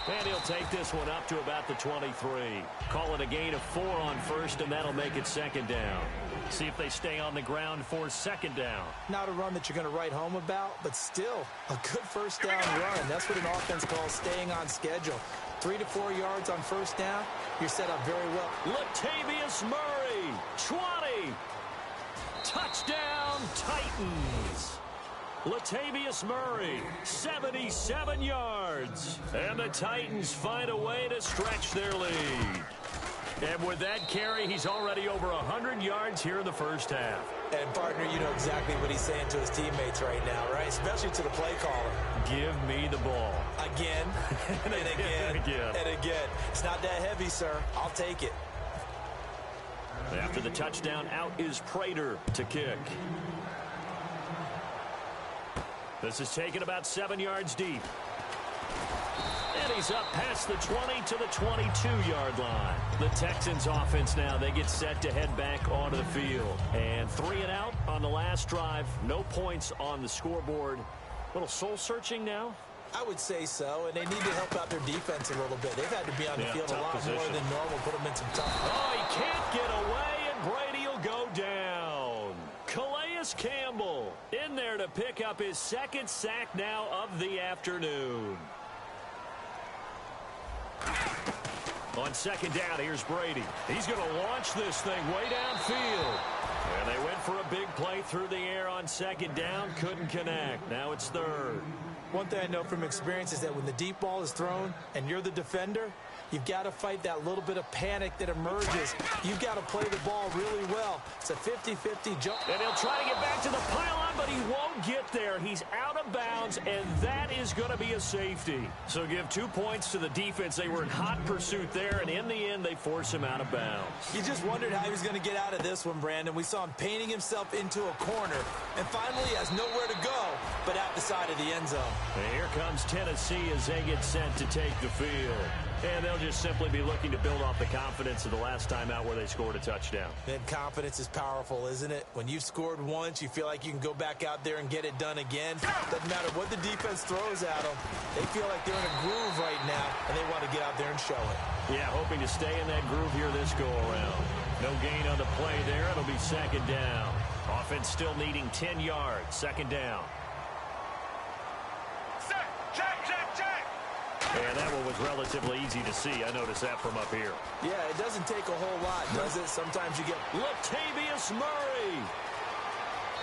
And he'll take this one up to about the 23. Call it a gain of 4 on first, and that'll make it second down. See if they stay on the ground for second down. Not a run that you're going to write home about, but still a good first down run. That's what an offense calls staying on schedule. 3 to 4 yards on first down, you're set up very well. Latavius Murray, 20. Touchdown, Titans. Latavius Murray, 77 yards. And the Titans find a way to stretch their lead. And with that carry, he's already over 100 yards here in the first half. And, partner, you know exactly what he's saying to his teammates right now, right? Especially to the play caller. Give me the ball. Again, and again, and again. It's not that heavy, sir. I'll take it. After the touchdown, out is Prater to kick. This is taken about 7 yards deep. And he's up past the 20 to the 22-yard line. The Texans offense now, they get set to head back onto the field. And 3 and out on the last drive. No points on the scoreboard. A little soul-searching now? I would say so, and they need to help out their defense a little bit. They've had to be on the field a lot more than normal, put them in some tough. Oh, he can't get away, and Brady will go down. Kolijah Campbell in there to pick up his second sack now of the afternoon. On second down, here's Brady. He's going to launch this thing way downfield. And they went for a big play through the air on second down. Couldn't connect. Now it's third. One thing I know from experience is that when the deep ball is thrown and you're the defender, you've got to fight that little bit of panic that emerges. You've got to play the ball really well. It's a 50-50 jump. And he'll try to get back to the pylon, but he won't get there. He's out of bounds, and that is going to be a safety. So give 2 points to the defense. They were in hot pursuit there, and in the end, they force him out of bounds. You just wondered how he was going to get out of this one, Brandon. We saw him painting himself into a corner, and finally he has nowhere to go but out the side of the end zone. And here comes Tennessee as they get sent to take the field. And they'll just simply be looking to build off the confidence of the last time out where they scored a touchdown. Then confidence is powerful, isn't it? When you've scored once, you feel like you can go back out there and get it done again. Doesn't matter what the defense throws at them. They feel like they're in a groove right now, and they want to get out there and show it. Yeah, hoping to stay in that groove here this go-around. No gain on the play there. It'll be second down. Offense still needing 10 yards. Second down. And that one was relatively easy to see. I noticed that from up here. Yeah, it doesn't take a whole lot, does it? Sometimes you get Latavius Murray.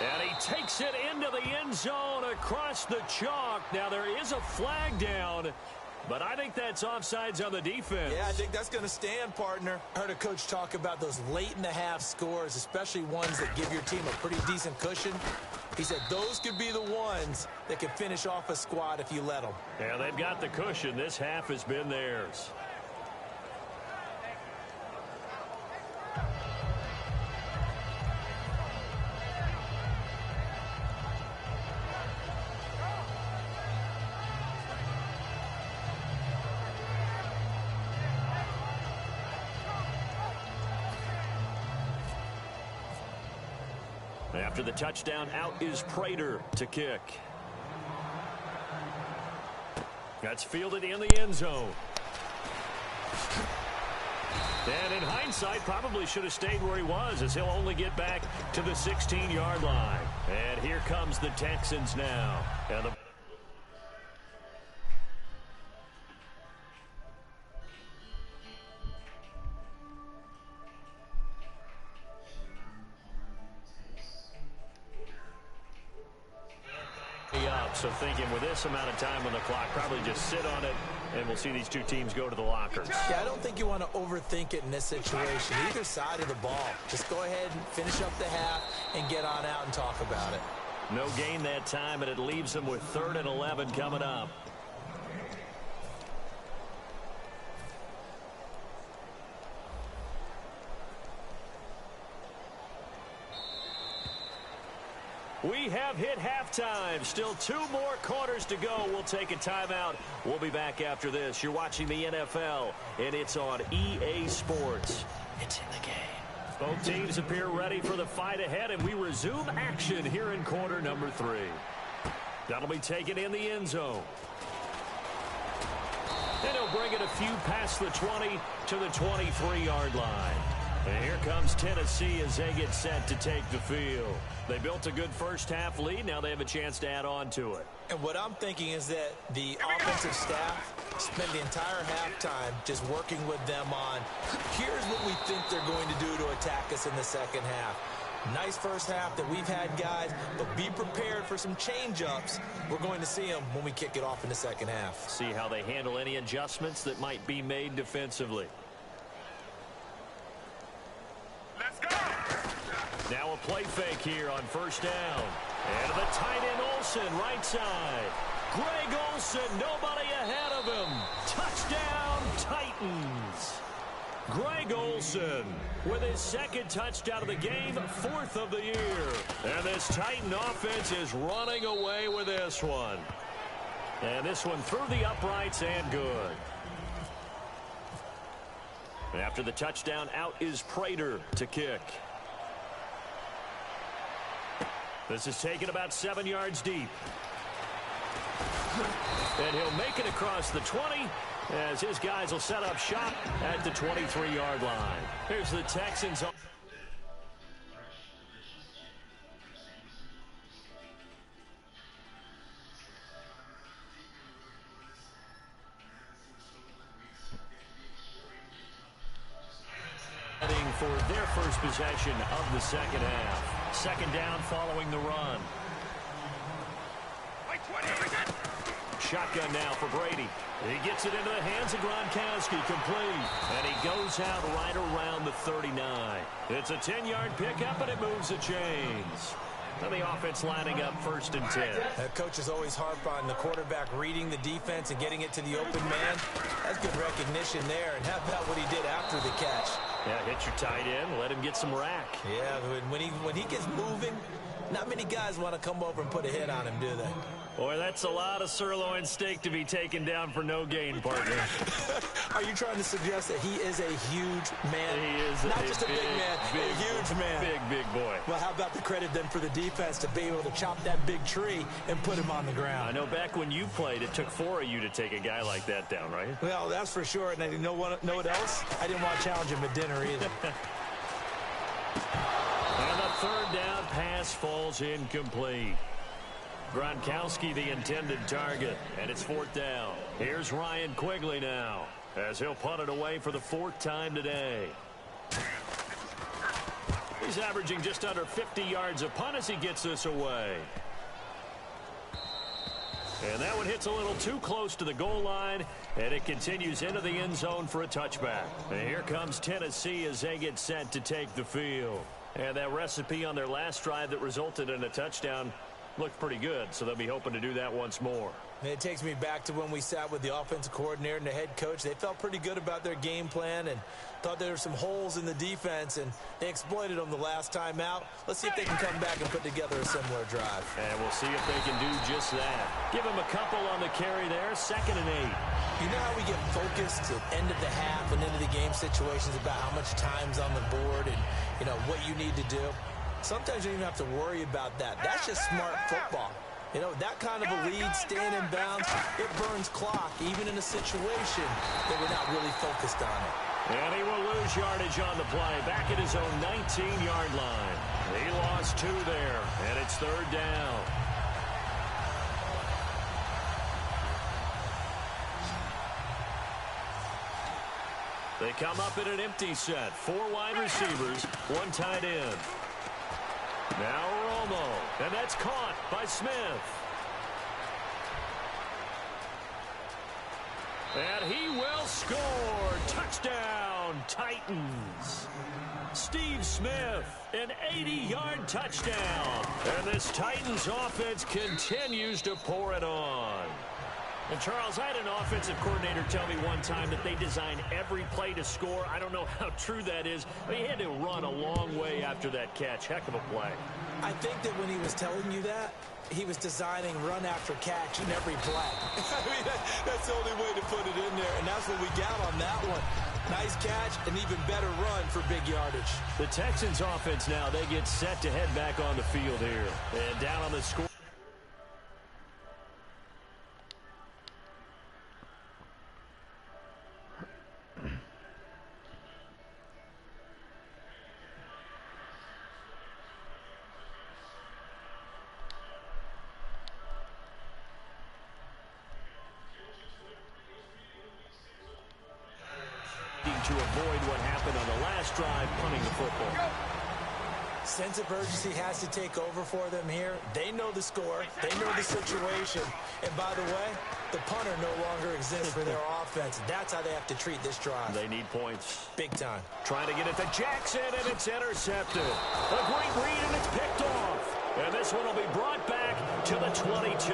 And he takes it into the end zone across the chalk. Now, there is a flag down, but I think that's offsides on the defense. Yeah, I think that's going to stand, partner. I heard a coach talk about those late-in-the-half scores, especially ones that give your team a pretty decent cushion. He said those could be the ones that can finish off a squad if you let them. Yeah, they've got the cushion. This half has been theirs. After the touchdown, out is Prater to kick. That's fielded in the end zone. And in hindsight, probably should have stayed where he was, as he'll only get back to the 16-yard line. And here comes the Texans now. And the so thinking with this amount of time on the clock, probably just sit on it, and we'll see these two teams go to the lockers. Yeah, I don't think you want to overthink it in this situation. Either side of the ball. Just go ahead and finish up the half and get on out and talk about it. No gain that time, and it leaves them with 3rd and 11 coming up. We have hit halftime. Still 2 more quarters to go. We'll take a timeout. We'll be back after this. You're watching the NFL, and it's on EA Sports. It's in the game. Both teams appear ready for the fight ahead, and we resume action here in quarter number 3. That'll be taken in the end zone. And he'll They'll bring it a few past the 20 to the 23-yard line. And here comes Tennessee as they get set to take the field. They built a good first-half lead. Now they have a chance to add on to it. And what I'm thinking is that the offensive staff spent the entire halftime just working with them on, here's what we think they're going to do to attack us in the second half. Nice first half that we've had, guys, but be prepared for some change-ups. We're going to see them when we kick it off in the second half. See how they handle any adjustments that might be made defensively. Let's go! Now a play fake here on first down. And the tight end Olsen, right side. Greg Olsen, nobody ahead of him. Touchdown, Titans. Greg Olsen with his second touchdown of the game, 4th of the year. And this Titan offense is running away with this one. And this one through the uprights and good. After the touchdown, out is Prater to kick. This is taken about 7 yards deep. And he'll make it across the 20 as his guys will set up shop at the 23-yard line. Here's the Texans. For their first possession of the second half. Second down following the run. Shotgun now for Brady. He gets it into the hands of Gronkowski, complete. And he goes out right around the 39. It's a 10-yard pickup, and it moves the chains. And the offense lining up 1st and 10. Coach is always harp on the quarterback reading the defense and getting it to the open man. That's good recognition there. And how about what he did after the catch? Yeah, hit your tight end, let him get some rack. Yeah, when he gets moving, not many guys want to come over and put a hit on him, do they? Boy, that's a lot of sirloin steak to be taken down for no gain, partner. Are you trying to suggest that he is a huge man? He is not just a big man, a huge man. Big boy. Well, how about the credit then for the defense to be able to chop that big tree and put him on the ground? I know back when you played, it took 4 of you to take a guy like that down, right? Well, that's for sure. And you know what else? I didn't want to challenge him at dinner either. And the third down pass falls incomplete. Gronkowski the intended target, and it's 4th down. Here's Ryan Quigley now, as he'll punt it away for the 4th time today. He's averaging just under 50 yards a punt as he gets this away. And that one hits a little too close to the goal line, and it continues into the end zone for a touchback. And here comes Tennessee as they get set to take the field. And that recipe on their last drive that resulted in a touchdown looked pretty good, so they'll be hoping to do that once more. And it takes me back to when we sat with the offensive coordinator and the head coach. They felt pretty good about their game plan and thought there were some holes in the defense, and they exploited them the last time out. Let's see if they can come back and put together a similar drive. And we'll see if they can do just that. Give them a couple on the carry there, 2nd and 8. You know how we get focused at end of the half and into the game situations about how much time's on the board and, you know, what you need to do? Sometimes you don't even have to worry about that. That's just smart football. You know, that kind of a lead, staying in bounds, it burns clock, even in a situation that we're not really focused on it. And he will lose yardage on the play, back at his own 19-yard line. He lost 2 there, and it's 3rd down. They come up in an empty set. 4 wide receivers, 1 tight end. Now Romo, and that's caught by Smith. And he will score. Touchdown, Titans. Steve Smith, an 80-yard touchdown. And this Titans offense continues to pour it on. And, Charles, I had an offensive coordinator tell me one time that they design every play to score. I don't know how true that is. I mean, he had to run a long way after that catch. Heck of a play. I think that when he was telling you that, he was designing run after catch in every play. I mean, that's the only way to put it in there, and that's what we got on that one. Nice catch, an even better run for big yardage. The Texans offense now, they get set to head back on the field here. And down on the score. to avoid what happened on the last drive, punting the football. Sense of urgency has to take over for them here. They know the score. They know the situation. And by the way, the punter no longer exists for their offense. That's how they have to treat this drive. They need points. Big time. Trying to get it to Jackson, and it's intercepted. A great read, and it's picked off. And this one will be brought back to the 22.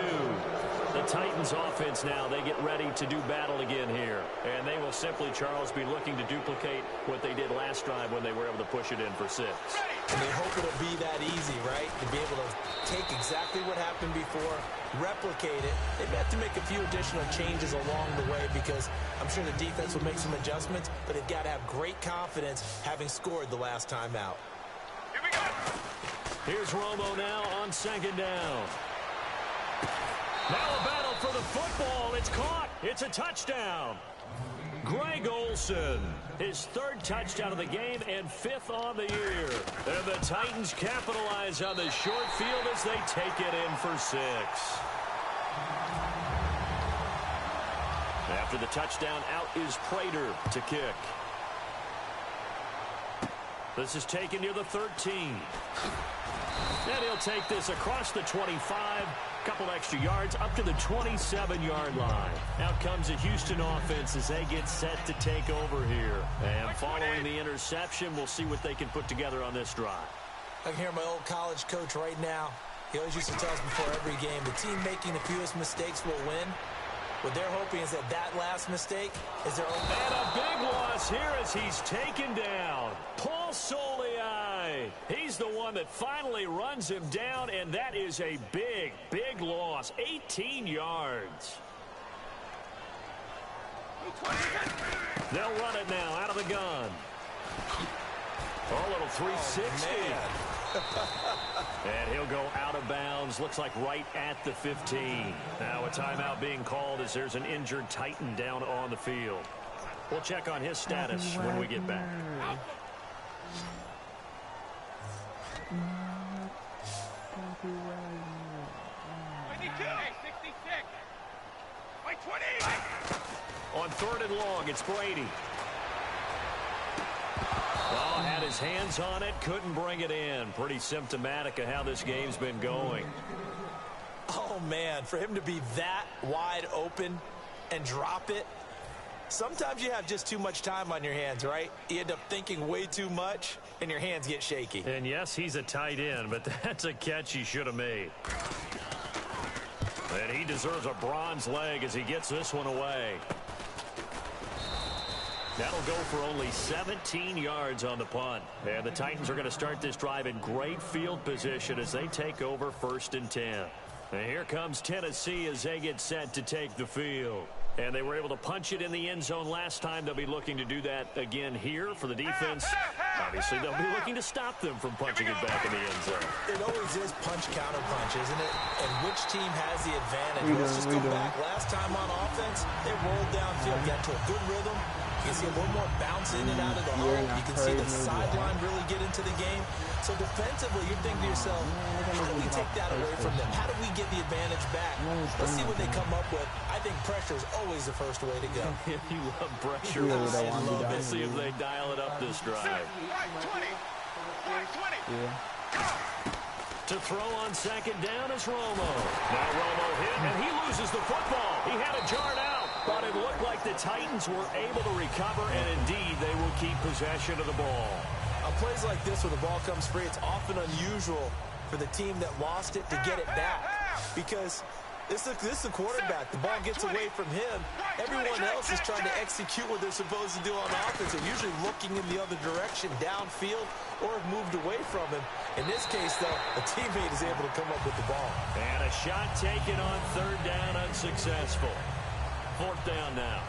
The Titans offense now, they get ready to do battle again here. And they will simply, Charles, be looking to duplicate what they did last drive when they were able to push it in for 6. And they hope it'll be that easy, right? To be able to take exactly what happened before, replicate it. They may have to make a few additional changes along the way because I'm sure the defense will make some adjustments, but they've got to have great confidence having scored the last time out. Here we go. Here's Romo now on 2nd down. Now a battle for the football. It's caught. It's a touchdown. Greg Olsen, his 3rd touchdown of the game and 5th on the year. And the Titans capitalize on the short field as they take it in for 6. After the touchdown, out is Prater to kick. This is taken near the 13. And he'll take this across the 25. Couple extra yards up to the 27-yard line. Out comes the Houston offense as they get set to take over here. And following the interception, we'll see what they can put together on this drive. I can hear my old college coach right now. He always used to tell us before every game, the team making the fewest mistakes will win. What they're hoping is that that last mistake is their own. And a big loss here as he's taken down. Paul Kolijah. He's the one that finally runs him down, and that is a big, big loss. 18 yards. They'll run it now out of the gun. Oh, a little 360. And he'll go out of bounds. Looks like right at the 15. Now a timeout being called as there's an injured Titan down on the field. We'll check on his status when we get back. On 3rd and long, it's Brady. Oh, had his hands on it, couldn't bring it in. Pretty symptomatic of how this game's been going. Oh, man, for him to be that wide open and drop it. Sometimes you have just too much time on your hands, right? You end up thinking way too much, and your hands get shaky. And yes, he's a tight end, but that's a catch he should have made. And he deserves a bronze leg as he gets this one away. That'll go for only 17 yards on the punt. And the Titans are going to start this drive in great field position as they take over 1st and 10. And here comes Tennessee as they get set to take the field. And they were able to punch it in the end zone last time. They'll be looking to do that again here for the defense. Obviously, they'll be looking to stop them from punching it back in the end zone. It always is punch-counter-punch, isn't it? And which team has the advantage? Let's just go back. Last time on offense, they rolled downfield, got to a good rhythm. You can see a little more bounce in and out of the hole. You can see the sideline really get into the game. So defensively, you're thinking to yourself, how do we take that away from them? How do we get the advantage back? Let's see what they come up with. I think pressure is always the first way to go. If you love pressure, we'll see if they dial it up this drive. 20. To throw on 2nd down is Romo. Now Romo hit, and he loses the football. He had a yard out, but it looked like the Titans were able to recover, and indeed they will keep possession of the ball. On plays like this where the ball comes free, it's often unusual for the team that lost it to get it back because this is the quarterback. The ball gets away from him. Everyone else is trying to execute what they're supposed to do on offense. They're usually looking in the other direction, downfield, or have moved away from him. In this case, though, a teammate is able to come up with the ball. And a shot taken on 3rd down, unsuccessful. 4th down now.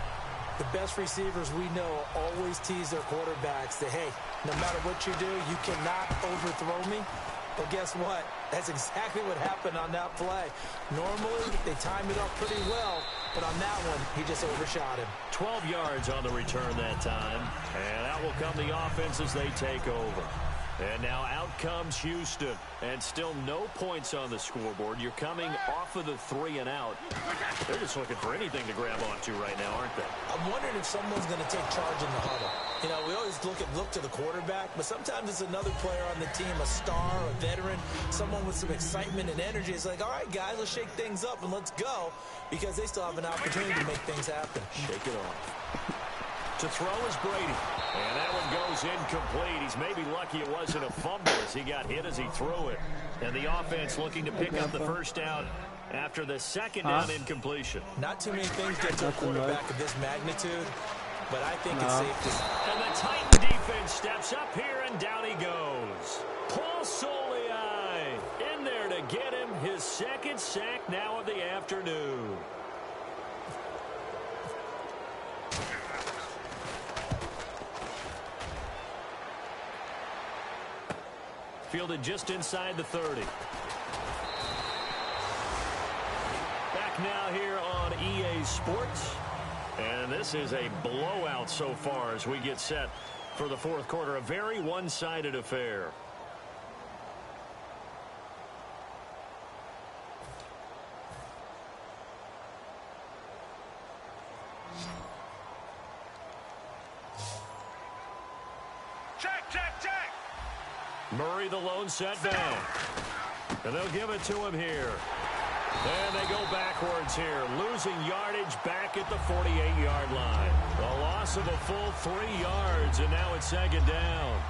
The best receivers we know always tease their quarterbacks that, hey, no matter what you do, you cannot overthrow me. But guess what? That's exactly what happened on that play. Normally, they time it up pretty well, but on that one, he just overshot him. 12 yards on the return that time. And out will come the offense as they take over. And now out comes Houston. And still no points on the scoreboard. You're coming off of the 3 and out. They're just looking for anything to grab onto right now, aren't they? I'm wondering if someone's going to take charge in the huddle. You know, we always look to the quarterback, but sometimes it's another player on the team, a star, a veteran, someone with some excitement and energy. It's like, all right, guys, let's shake things up and let's go, because they still have an opportunity to make things happen. Shake it off. To throw is Brady. And that one goes incomplete. He's maybe lucky it wasn't a fumble as he got hit as he threw it. And the offense looking to pick up the first down after the second down incompletion. Not too many things get to a quarterback of this magnitude, but I think it's safe to say. And the Titan defense steps up here, and down he goes. Kolijah in there to get him his second sack now of the afternoon. Fielded just inside the 30. Back now here on EA Sports. And this is a blowout so far as we get set for the fourth quarter. A very one-sided affair. Check. Murray the lone setback. And they'll give it to him here. And they go backwards here, losing yardage back at the 48-yard line. A loss of a full 3 yards, and now it's second down.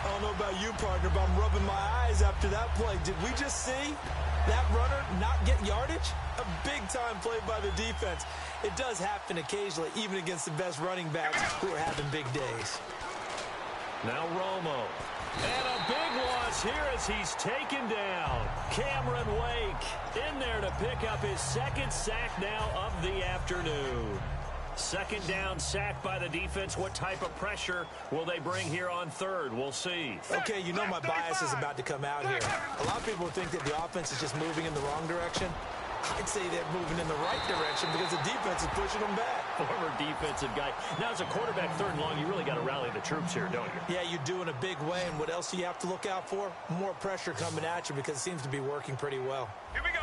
I don't know about you, partner, but I'm rubbing my eyes after that play. Did we just see that runner not get yardage? A big-time play by the defense. It does happen occasionally, even against the best running backs who are having big days. Now Romo. And a big loss here as he's taken down. Cameron Wake in there to pick up his second sack now of the afternoon. Second down sack by the defense. What type of pressure will they bring here on third? We'll see. Okay, you know my bias is about to come out here. A lot of people think that the offense is just moving in the wrong direction. I'd say they're moving in the right direction because the defense is pushing them back. Former defensive guy. Now, as a quarterback, third and long, you really got to rally the troops here, don't you? Yeah, you do in a big way. And what else do you have to look out for? More pressure coming at you because it seems to be working pretty well. Here we go.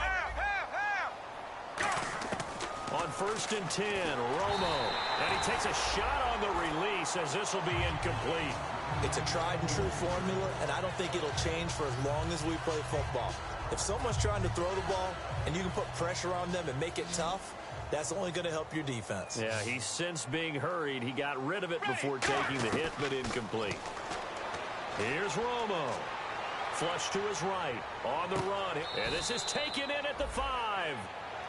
On 1st and 10, Romo. And he takes a shot on the release as this will be incomplete. It's a tried-and-true formula, and I don't think it'll change for as long as we play football. If someone's trying to throw the ball and you can put pressure on them and make it tough, that's only going to help your defense. Yeah, he's since being hurried. He got rid of it before taking the hit, but incomplete. Here's Romo. Flush to his right. On the run. And this is taken in at the 5.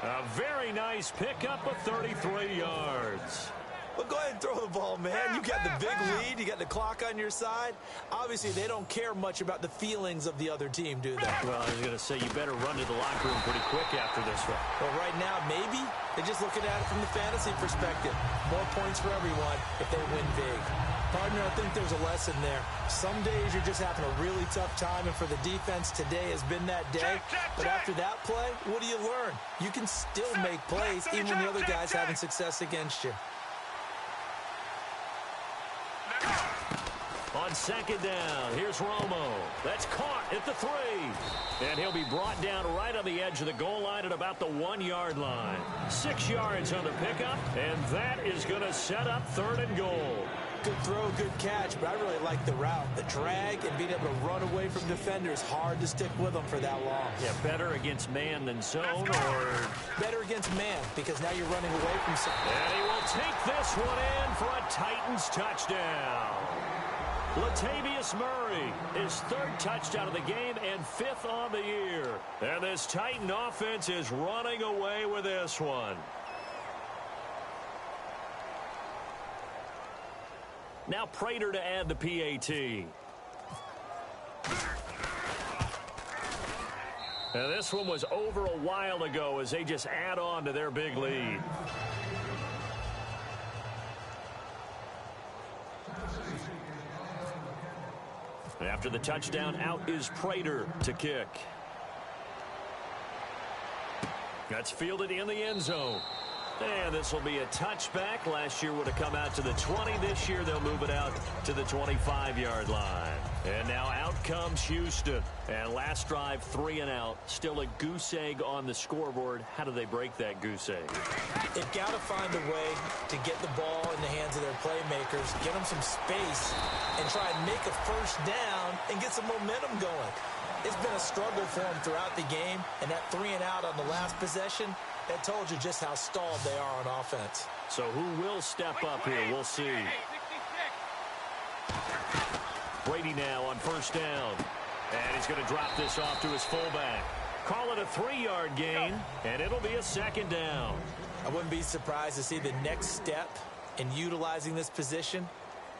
A very nice pickup of 33 yards. Well, go ahead and throw the ball, man. You got the big lead. You got the clock on your side. Obviously, they don't care much about the feelings of the other team, do they? Well, I was going to say, you better run to the locker room pretty quick after this one. Well, right now, maybe. They're just looking at it from the fantasy perspective. More points for everyone if they win big. Partner, I think there's a lesson there. Some days you're just having a really tough time, and for the defense, today has been that day. But after that play, what do you learn? You can still make plays even when the other guy's having success against you. On second down, here's Romo. That's caught at the 3. And he'll be brought down right on the edge of the goal line at about the 1-yard line. 6 yards on the pickup, and that is going to set up 3rd and goal. Good throw, good catch, but I really like the route. The drag and being able to run away from defenders, hard to stick with them for that long. Yeah, better against man than zone, or better against man, because now you're running away from something. And he will take this one in for a Titans touchdown. Latavius Murray, his 3rd touchdown of the game and 5th on the year. And this Titan offense is running away with this one. Now Prater to add the PAT. Now this one was over a while ago as they just add on to their big lead. After the touchdown, out is Prater to kick. That's fielded in the end zone. And this will be a touchback. Last year would have come out to the 20. This year they'll move it out to the 25-yard line. And now out comes Houston. And last drive, 3 and out. Still a goose egg on the scoreboard. How do they break that goose egg? They've got to find a way to get the ball in the hands of their playmakers, get them some space, and try and make a first down and get some momentum going. It's been a struggle for them throughout the game, and that 3 and out on the last possession, that told you just how stalled they are on offense. So who will step up here? We'll see. Brady now on first down. And he's going to drop this off to his fullback. Call it a 3-yard gain, and it'll be a second down. I wouldn't be surprised to see the next step in utilizing this position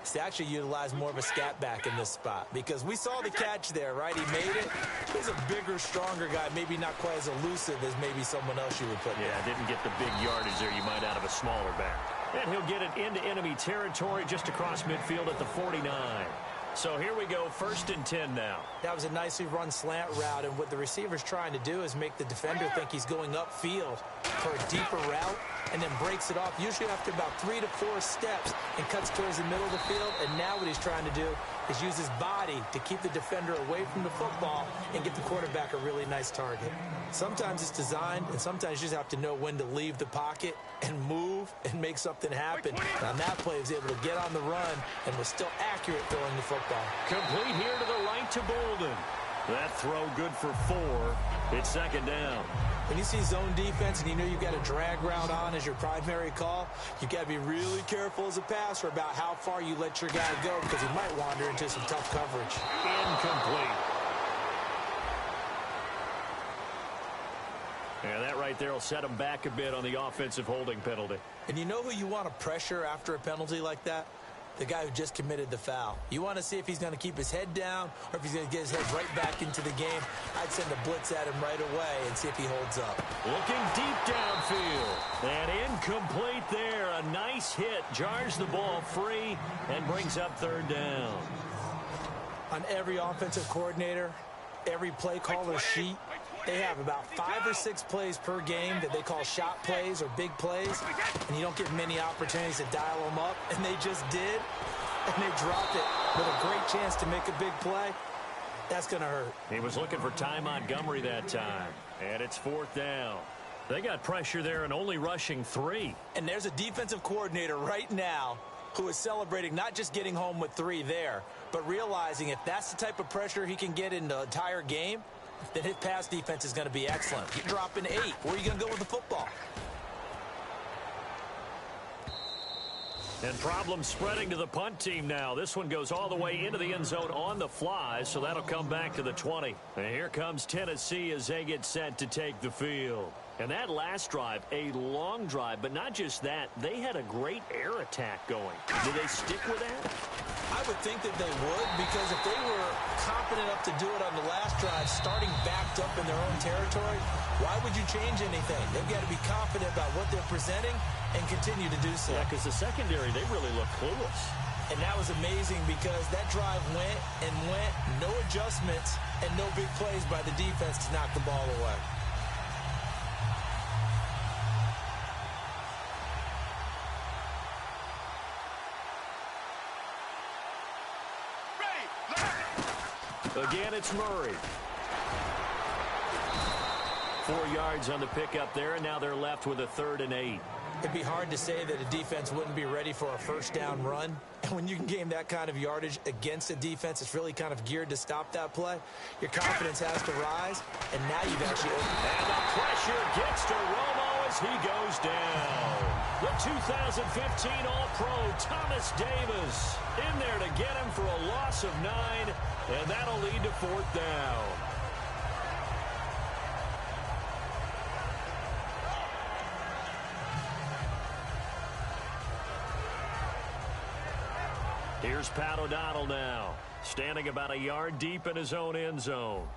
is to actually utilize more of a scat back in this spot, because we saw the catch there, right? He made it. He's a bigger, stronger guy, maybe not quite as elusive as maybe someone else you would put there. Yeah, didn't get the big yardage there you might out of a smaller back. And he'll get it into enemy territory just across midfield at the 49. So here we go, 1st and 10 now. That was a nicely run slant route, and what the receiver's trying to do is make the defender think he's going upfield for a deeper route, and then breaks it off, usually after about 3 to 4 steps, and cuts towards the middle of the field. And now what he's trying to do is use his body to keep the defender away from the football and get the quarterback a really nice target. Sometimes it's designed, and sometimes you just have to know when to leave the pocket and move and make something happen. And on that play, he was able to get on the run and was still accurate throwing the football. Complete here to the right to Bolden. That throw good for 4. It's second down. When you see zone defense and you know you've got a drag route on as your primary call, you've got to be really careful as a passer about how far you let your guy go, because he might wander into some tough coverage. Incomplete. And that right there will set him back a bit on the offensive holding penalty. And you know who you want to pressure after a penalty like that? The guy who just committed the foul. You want to see if he's going to keep his head down or if he's going to get his head right back into the game. I'd send a blitz at him right away and see if he holds up. Looking deep downfield. And incomplete there. A nice hit. Jars the ball free and brings up 3rd down. On every offensive coordinator, every play caller sheet, they have about 5 or 6 plays per game that they call shot plays or big plays, and you don't get many opportunities to dial them up, and they just did, and they dropped it with a great chance to make a big play. That's going to hurt. He was looking for Ty Montgomery that time, and it's 4th down. They got pressure there and only rushing 3. And there's a defensive coordinator right now who is celebrating not just getting home with 3 there, but realizing if that's the type of pressure he can get in the entire game, then his pass defense is going to be excellent. You're dropping 8. Where are you going to go with the football? And problems spreading to the punt team now. This one goes all the way into the end zone on the fly, so that'll come back to the 20. And here comes Tennessee as they get set to take the field. And that last drive, a long drive, but not just that. They had a great air attack going. Do they stick with that? I would think that they would, because if they were confident enough to do it on the last drive, starting backed up in their own territory, why would you change anything? They've got to be confident about what they're presenting and continue to do so. Yeah, because the secondary, they really look clueless. And that was amazing because that drive went and went, no adjustments, and no big plays by the defense to knock the ball away. Again, it's Murray. 4 yards on the pickup there, and now they're left with a 3rd and 8. It'd be hard to say that a defense wouldn't be ready for a first down run. And when you can gain that kind of yardage against a defense that's really kind of geared to stop that play, your confidence has to rise, and now you've actually opened. And the pressure gets to Romo as he goes down. The 2015 All-Pro Thomas Davis in there to get him for a loss of 9, and that'll lead to 4th down. Here's Pat O'Donnell now, standing about a yard deep in his own end zone.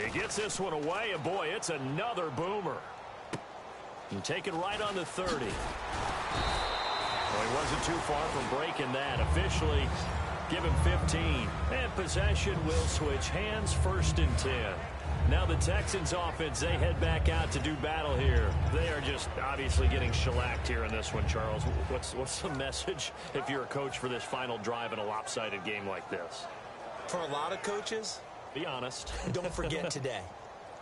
He gets this one away, and boy, it's another boomer. And take it right on the 30. Well, he wasn't too far from breaking that. Officially, give him 15. And possession will switch hands, 1st and 10. Now the Texans offense, they head back out to do battle here. They are just obviously getting shellacked here in this one, Charles. What's the message if you're a coach for this final drive in a lopsided game like this? For a lot of coaches, be honest. Don't forget today.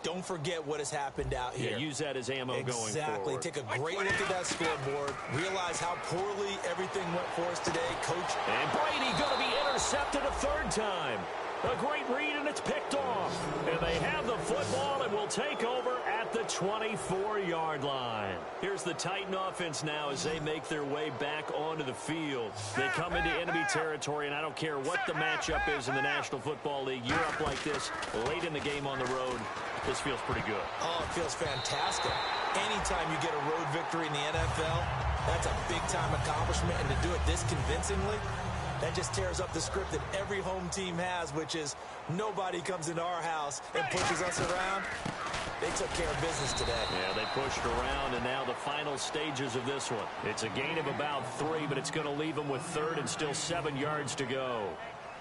Don't forget what has happened out here. Yeah, use that as ammo going forward. Exactly. Take a great look at that scoreboard. Realize how poorly everything went for us today, Coach. And Brady going to be intercepted a third time. A great read, and it's picked off. And they have the football and will take over at the 24-yard line. Here's the Titan offense now as they make their way back onto the field. They come into enemy territory, and I don't care what the matchup is in the National Football League. You're up like this late in the game on the road. This feels pretty good. Oh, it feels fantastic. Anytime you get a road victory in the NFL, that's a big-time accomplishment, and to do it this convincingly, that just tears up the script that every home team has, which is nobody comes into our house and pushes us around. They took care of business today. Yeah, they pushed around, and now the final stages of this one. It's a gain of about 3, but it's going to leave them with third and still 7 yards to go.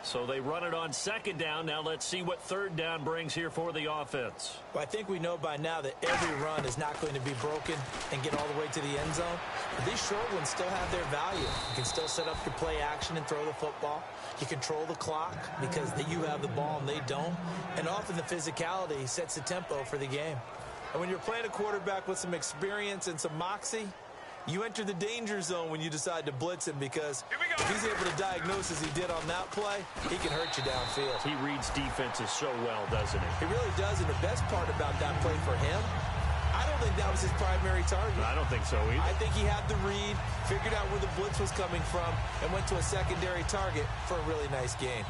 So they run it on second down. Now let's see what third down brings here for the offense. Well, I think we know by now that every run is not going to be broken and get all the way to the end zone. But these short ones still have their value. You can still set up your play action and throw the football. You control the clock because you have the ball and they don't. And often the physicality sets the tempo for the game. And when you're playing a quarterback with some experience and some moxie, you enter the danger zone when you decide to blitz him, because if he's able to diagnose as he did on that play, he can hurt you downfield. He reads defenses so well, doesn't he? He really does, and the best part about that play for him, I don't think that was his primary target. I don't think so either. I think he had the read, figured out where the blitz was coming from, and went to a secondary target for a really nice gain.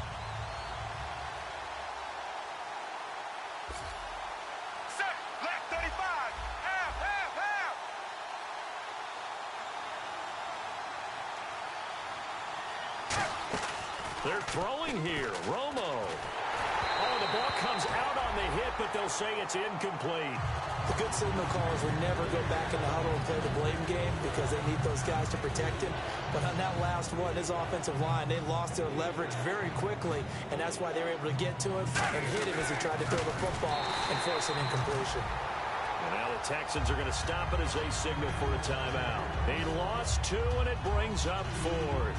They're throwing here. Romo. Oh, the ball comes out on the hit, but they'll say it's incomplete. The good signal callers would never go back in the huddle and play the blame game because they need those guys to protect him. But on that last one, his offensive line, they lost their leverage very quickly, and that's why they were able to get to him and hit him as he tried to throw the football and force an incompletion. And now the Texans are going to stop it as they signal for a timeout. He lost 2, and it brings up 4th.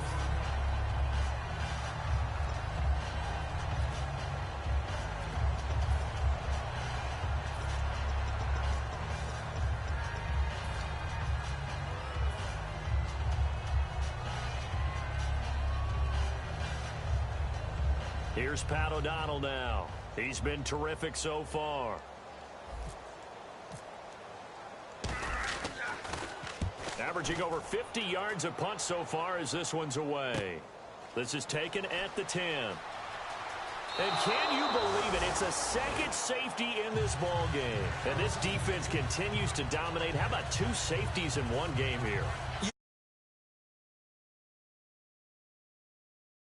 Here's Pat O'Donnell now. He's been terrific so far. Averaging over 50 yards a punt so far as this one's away. This is taken at the 10. And can you believe it? It's a second safety in this ball game. And this defense continues to dominate. How about 2 safeties in one game here?